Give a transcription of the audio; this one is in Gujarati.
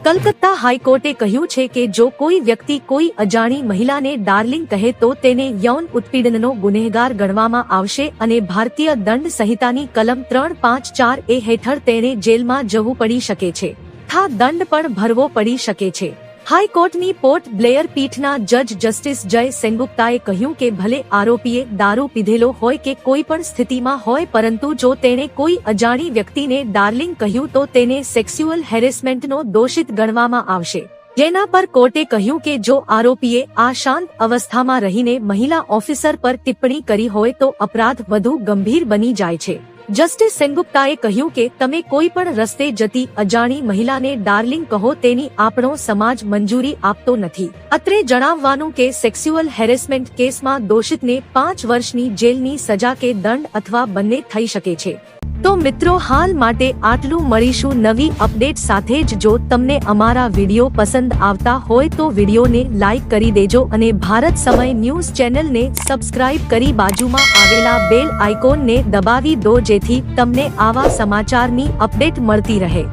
કલકત્તા હાઈકોર્ટે કહ્યું છે કે જો કોઈ વ્યક્તિ કોઈ અજાણી મહિલાને ડાર્લિંગ કહે તો તેને યૌન ઉત્પીડનનો ગુનેગાર ગણવામાં આવશે અને ભારતીય દંડ સંહિતાની કલમ 354A હેઠળ તેણે જેલમાં જવું પડી શકે છે. આ દંડ પણ ભરવો પડી શકે છે. હાઈકોર્ટની પોર્ટ બ્લેયર પીઠના જજ જસ્ટિસ જય સેનગુપ્તાએ કહ્યું કે ભલે આરોપીએ દારૂ પીધેલો હોય કે કોઈ પણ સ્થિતિમાં હોય, પરંતુ જો તેણે કોઈ અજાણી વ્યક્તિને ડાર્લિંગ કહ્યું તો તેને સેક્સ્યુઅલ હેરેસમેન્ટનો દોષિત ગણવામાં આવશે. જેના પર કોર્ટે કહ્યું કે જો આરોપીએ આ શાંત અવસ્થામાં રહીને મહિલા ઓફિસર પર ટિપ્પણી કરી હોય તો અપરાધ વધુ ગંભીર બની જાય છે. જસ્ટિસ સેનગુપ્તાએ કહ્યું કે તમે કોઈ પણ રસ્તે જતી અજાણી મહિલાને ડાર્લિંગ કહો તેની આપણો સમાજ મંજૂરી આપતો નથી. અત્રે જણાવવાનું કે સેક્સ્યુઅલ હેરેસમેન્ટ કેસમાં દોષિતને 5 વર્ષની જેલની સજા કે દંડ અથવા બંને થઈ શકે છે. તો મિત્રો, હાલ માટે આટલું. મળીશું નવી અપડેટ સાથે જ. જો તમને અમારા વિડીયો પસંદ આવતા હોય તો વિડીયોને લાઈક કરી દેજો અને ભારત સમય ન્યૂઝ ચેનલને સબસ્ક્રાઇબ કરી બાજુમાં આવેલા બેલ આઇકોનને દબાવી દો, જેથી તમને આવા સમાચારની અપડેટ મળતી રહે.